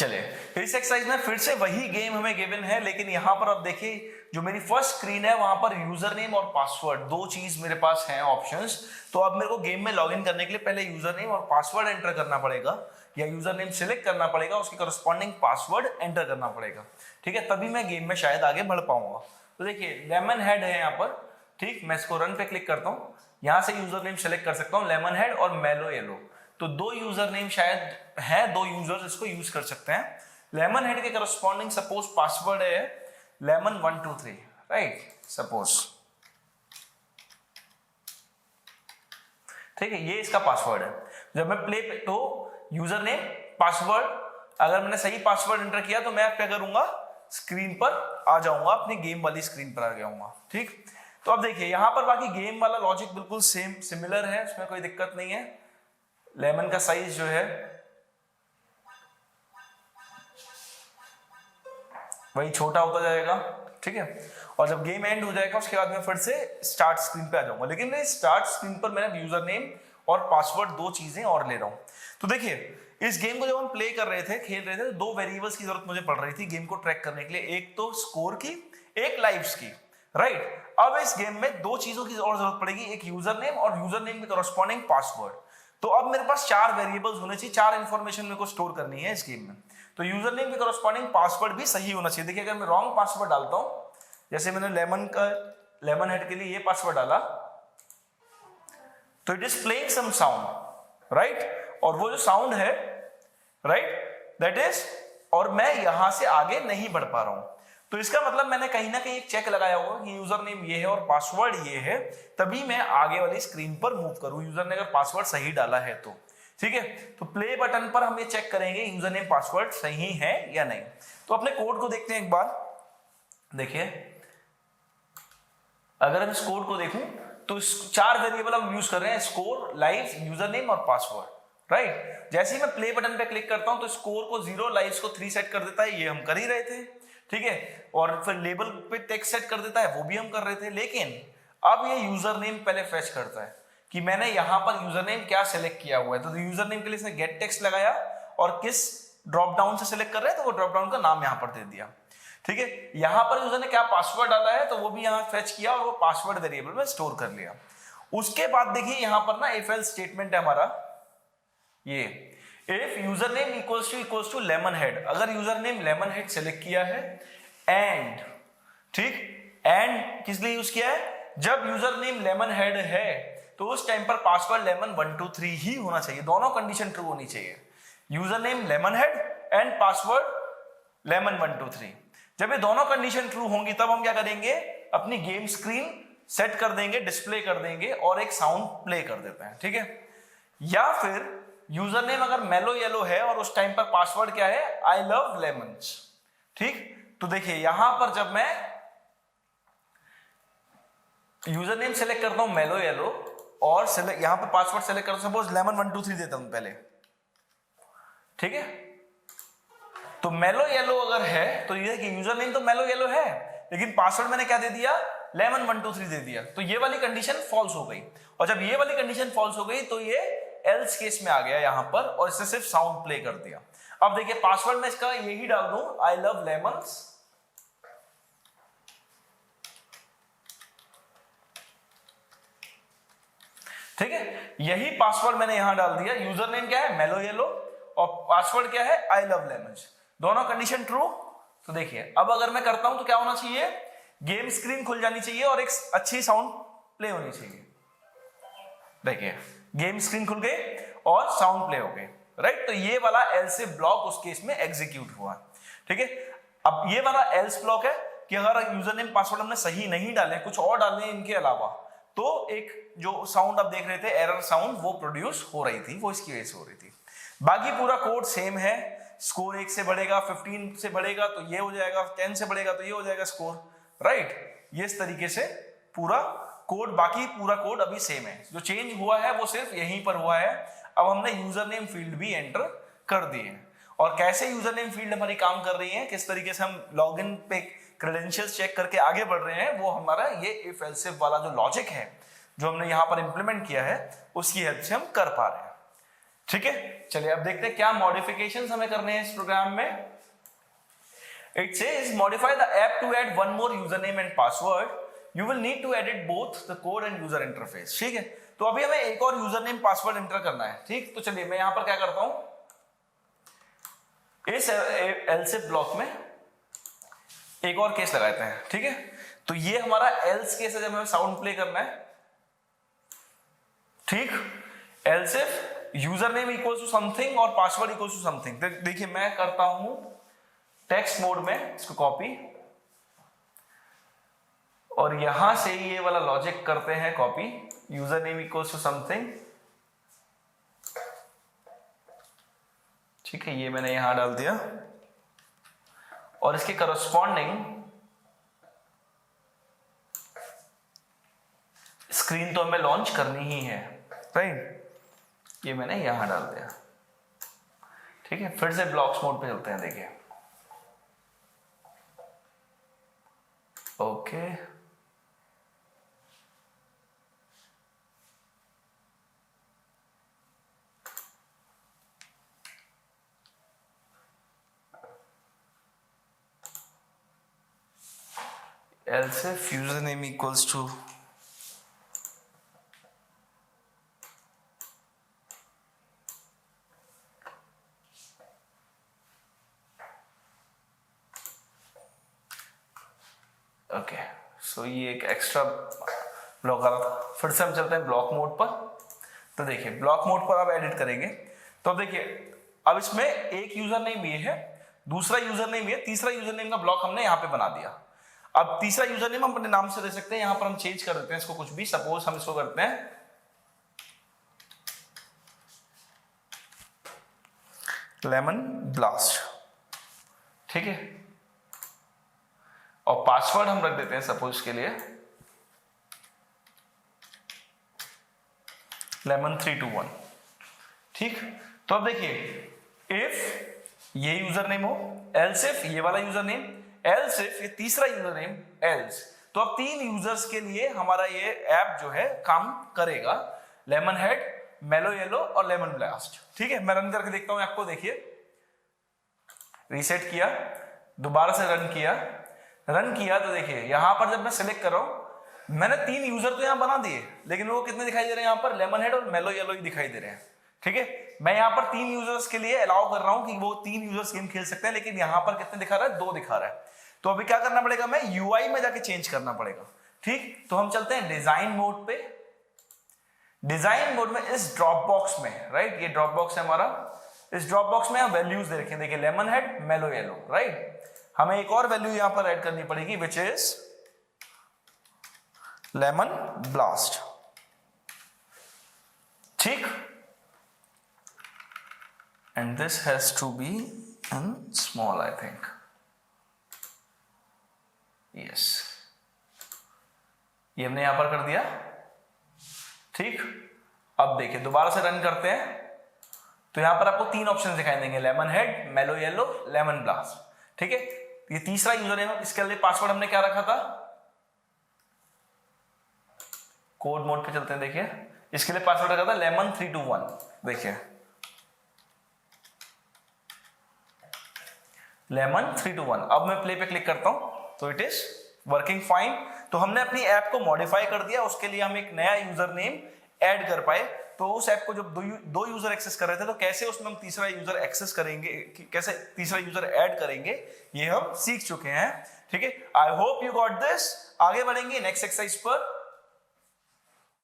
चले इस एक्सरसाइज में फिर से वही गेम हमें गिवन है, लेकिन यहाँ पर अब देखिए जो मेरी फर्स्ट स्क्रीन है वहां पर यूजर नेम और पासवर्ड दो चीज मेरे पास हैं ऑप्शंस। तो अब मेरे को गेम में लॉगिन करने के लिए पहले यूजर नेम और पासवर्ड एंटर करना पड़ेगा, या यूजर नेम सिलेक्ट करना पड़ेगा, उसकी करस्पॉन्डिंग पासवर्ड एंटर करना पड़ेगा। ठीक है, तभी मैं गेम में शायद आगे बढ़ पाऊंगा। तो देखिए लेमन हेड है यहाँ पर, ठीक, मैं इसको रन पे क्लिक करता हूँ, यहाँ से यूजर नेम सेलेक्ट कर सकता हूँ लेमन हेड और मेलो येलो। तो दो यूजर नेम शायद है, दो यूजर्स इसको यूज कर सकते हैं। लेमन हेड के करस्पॉन्डिंग सपोज पासवर्ड है लेमन 123, राइट, सपोज, ठीक है, ये इसका पासवर्ड है। जब मैं प्ले तो यूजर नेम पासवर्ड, अगर मैंने सही पासवर्ड एंटर किया तो मैं क्या करूंगा, स्क्रीन पर आ जाऊंगा, अपनी गेम वाली स्क्रीन पर आ जाऊंगा। ठीक, तो अब देखिए यहां पर बाकी गेम वाला लॉजिक बिल्कुल सेम सिमिलर है, उसमें कोई दिक्कत नहीं है। लेमन का साइज जो है वही छोटा होता जाएगा, ठीक है, और जब गेम एंड हो जाएगा उसके बाद मैं फिर से स्टार्ट स्क्रीन पे आ जाऊंगा। लेकिन मैं स्टार्ट स्क्रीन पर मैंने यूजर नेम और पासवर्ड दो चीजें और ले रहा हूं। तो देखिए इस गेम को जब हम प्ले कर रहे थे, खेल रहे थे, तो दो वेरिएबल्स की जरूरत मुझे पड़ रही थी गेम को ट्रैक करने के लिए, एक तो स्कोर की, एक लाइव्स की, राइट। अब इस गेम में दो चीजों की और जरूरत पड़ेगी, एक यूजर नेम और यूजर नेम के कॉरस्पॉन्डिंग पासवर्ड। तो अब मेरे पास चार वेरिएबल्स होने चाहिए, चार इंफॉर्मेशन मेरे को स्टोर करनी है इस गेम में। तो यूजर नेम के कॉरस्पॉन्डिंग पासवर्ड भी सही होना चाहिए। देखिए अगर मैं रॉन्ग पासवर्ड डालता हूं, जैसे मैंने लेमन हेड के लिए ये पासवर्ड डाला, तो it is playing some sound, right, और वो जो साउंड है, राइट, दैट इज, और मैं यहां से आगे नहीं बढ़ पा रहा हूं। तो इसका मतलब मैंने कहीं ना कहीं एक चेक लगाया होगा कि यूजर नेम ये है और पासवर्ड ये है, तभी मैं आगे वाली स्क्रीन पर मूव करूं, यूजर ने अगर पासवर्ड सही डाला है तो। ठीक है, तो प्ले बटन पर हम ये चेक करेंगे यूजर नेम पासवर्ड सही है या नहीं। तो अपने कोड को देखते हैं एक बार। देखिए अगर हम इस कोड को देखूं तो चार वेरिएबल हम यूज कर रहे हैं, स्कोर, लाइव, यूजर नेम और पासवर्ड, राइट। जैसे ही मैं प्ले बटन पे क्लिक करता हूं तो स्कोर को 0, लाइव्स को 3 सेट कर देता है, ये हम कर ही रहे थे, ठीक है, और फिर लेबल पे टेक्स्ट सेट कर देता है, वो भी हम कर रहे थे। लेकिन अब ये यूजर नेम पहले फेच करता है कि मैंने यहां पर यूजर नेम क्या सिलेक्ट किया हुआ है। तो यूजर नेम के लिए इसने गेट टेक्स्ट लगाया और किस ड्रॉप डाउन से सिलेक्ट कर रहे हैं तो वो ड्रॉप डाउन का नाम यहां पर दे दिया। ठीक है, यहां पर यूजर ने क्या पासवर्ड डाला है तो वो भी यहां फेच किया और वो पासवर्ड वेरिएबल में स्टोर कर लिया। उसके बाद देखिए यहां पर ना इफ एल्स स्टेटमेंट है हमारा, ये if user name equals to lemon head, अगर user name lemon head select किया है एंड, ठीक, एंड किस लिए यूज किया है, जब यूजर नेम लेमन हेड है तो उस टाइम पर पासवर्ड लेमन 123 ही होना चाहिए, दोनों कंडीशन ट्रू होनी चाहिए, user name lemon head and password lemon 123। जब ये दोनों कंडीशन ट्रू होंगी तब हम क्या करेंगे, अपनी गेम स्क्रीन सेट कर देंगे, डिस्प्ले कर देंगे और एक साउंड प्ले कर देते हैं, ठीक है। या फिर यूजर नेम अगर मेलो येलो है और उस टाइम पर पासवर्ड क्या है, आई लव लेमन्स, ठीक। तो देखिए यहां पर जब मैं यूजर नेम सेलेक्ट करता हूं मेलो येलो और यहां पर पासवर्ड सेलेक्ट करता हूं, सपोज लेमन 123 देता हूं पहले, ठीक है। तो मेलो येलो अगर है तो ये कि यूजर नेम तो मेलो येलो है लेकिन पासवर्ड मैंने क्या दे दिया, लेमन 123 दे दिया, तो ये वाली कंडीशन फॉल्स हो गई। और जब ये वाली कंडीशन फॉल्स हो गई तो ये एल्स केस में आ गया यहां पर और इससे सिर्फ साउंड प्ले कर दिया। अब देखिए पासवर्ड में इसका यही डाल दूं, आई लव लेमन्स, ठीक है, यही पासवर्ड मैंने यहां डाल दिया। यूजर नेम क्या है, मेलो येलो, और पासवर्ड क्या है, आई लव लेमन्स, दोनों कंडीशन ट्रू। तो देखिए अब अगर मैं करता हूं तो क्या होना चाहिए, गेम स्क्रीन खुल जानी चाहिए और एक अच्छी साउंड प्ले होनी चाहिए। देखिए गेम स्क्रीन खुल गई और साउंड प्ले हो गई, राइट। तो ये वाला एल्स ब्लॉक उस केस में एग्जीक्यूट हुआ, ठीक है। अब ये वाला एल्स ब्लॉक है कि अगर यूजर नेम पासवर्ड हमने सही नहीं डाले, कुछ और डाले इनके अलावा, तो एक जो साउंड आप देख रहे थे एरर साउंड वो प्रोड्यूस हो रही थी, वो इसकी वजह से हो रही थी। बाकी पूरा कोड सेम है, स्कोर 1 से बढ़ेगा, 15 से बढ़ेगा तो ये हो जाएगा, 10 से बढ़ेगा तो ये हो जाएगा स्कोर, राइट। ये इस तरीके से पूरा कोड, बाकी पूरा कोड अभी सेम है, जो चेंज हुआ है वो सिर्फ यहीं पर हुआ है। अब हमने यूजर नेम फील्ड भी एंटर कर दिए, और कैसे यूजर नेम फील्ड हमारी काम कर रही है, किस तरीके से हम लॉगिन पे क्रेडेंशियल्स चेक करके आगे बढ़ रहे हैं, वो हमारा ये इफ एल्स इफ वाला जो लॉजिक है जो हमने यहां पर इंप्लीमेंट किया है उसकी हेल्प से हम कर पा रहे हैं। ठीक है, चलिए अब देखते हैं क्या मॉडिफिकेशंस हमें करने हैं इस प्रोग्राम में। It says modify the app to add one more username and password. You will need to edit both the code and user interface. ठीक है, तो अभी हमें एक और यूजरनेम पासवर्ड एंटर करना है। ठीक, तो चलिए मैं यहां पर क्या करता हूं, इस एल्स ब्लॉक में एक और केस लगाते हैं। ठीक है, तो ये हमारा एल्स केस है जब हमें साउंड प्ले करना है। ठीक, else if username equals to something और पासवर्ड इक्वल्स टू समथिंग। देखिए मैं करता हूं टेक्स्ट मोड में इसको कॉपी, और यहां से ये वाला लॉजिक करते हैं copy, user name equals to something. ठीक है, ये मैंने यहां डाल दिया, और इसके करस्पॉन्डिंग स्क्रीन तो हमें लॉन्च करनी ही है, राइट, ये मैंने यहां डाल दिया। ठीक है, फिर से ब्लॉक्स मोड पे चलते हैं। देखिए okay, else if username equals to okay, so ये एक एक्स्ट्रा ब्लॉक आ रहा था। फिर से हम चलते हैं ब्लॉक मोड पर। तो देखिए ब्लॉक मोड पर अब एडिट करेंगे, तो अब देखिए अब इसमें एक यूजर नेम ये है, दूसरा यूजर नेम ये, तीसरा यूजर नेम का ब्लॉक हमने यहाँ पे बना दिया। अब तीसरा यूजर नेम हम अपने नाम से दे सकते हैं, यहाँ पर हम चेंज कर देते हैं इसको कुछ भी। सपोज हम इसको करते हैं लेमन ब्लास्ट। ठीक है, और पासवर्ड हम रख देते हैं सपोज के लिए lemon321। ठीक, तो अब देखिए इफ ये यूजर नेम हो, एल्स इफ ये वाला यूजर नेम, एल्स इफ ये तीसरा यूजर नेम, एल्स, तो अब 3 यूजर्स के लिए हमारा ये ऐप जो है काम करेगा, लेमन हेड, मेलो येलो और लेमन ब्लास्ट। ठीक है, मैं रन करके देखता हूं आपको। देखिए रीसेट किया, दोबारा से रन किया तो देखिए यहां पर जब मैं सिलेक्ट कर रहा हूं, मैंने 3 यूजर तो यहां बना दिए, लेकिन वो कितने दिखाई दे रहे हैं यहाँ पर, लेमन हेड और मेलो येलो ही दिखाई दे रहे हैं। ठीक है, मैं यहाँ पर 3 यूजर्स के लिए अलाउ कर रहा हूं कि वो 3 यूजर्स गेम खेल सकते हैं, लेकिन यहां पर कितने दिखा रहा है, 2 दिखा रहा है। तो अभी क्या करना पड़ेगा, मैं यूआई में जाके चेंज करना पड़ेगा। ठीक, तो हम चलते हैं डिजाइन मोड पे। डिजाइन मोड में इस ड्रॉप बॉक्स में, राइट, ये ड्रॉप बॉक्स है हमारा, इस ड्रॉप बॉक्स में हम वैल्यूज दे रखे हैं। देखिए lemon head, mellow yellow, right, हमें एक और वैल्यू यहां पर ऐड करनी पड़ेगी विच इज लेमन ब्लास्ट। ठीक, and this has to be in small, I think, yes, ये हमने यहां पर कर दिया। ठीक, अब देखिए दोबारा से रन करते हैं, तो यहां पर आपको 3 ऑप्शन दिखाई देंगे, lemon head, mellow yellow, lemon blast. ठीक है, ये तीसरा यूजर है, इसके लिए पासवर्ड हमने क्या रखा था, कोड मोड पे चलते हैं। देखिए इसके लिए पासवर्ड रखा था lemon321। देखिए lemon321। अब मैं प्ले पे क्लिक करता हूं तो इट इज वर्किंग फाइन। तो हमने अपनी ऐप को मॉडिफाई कर दिया, उसके लिए हम एक नया यूजर नेम ऐड कर पाए। तो उस ऐप को जब दो यूजर एक्सेस कर रहे थे, तो कैसे उसमें हम तीसरा यूजर एक्सेस करेंगे, कैसे तीसरा यूजर ऐड करेंगे, ये हम सीख चुके हैं। ठीक है, I hope you got this. आगे बढ़ेंगे नेक्स्ट एक्सरसाइज पर।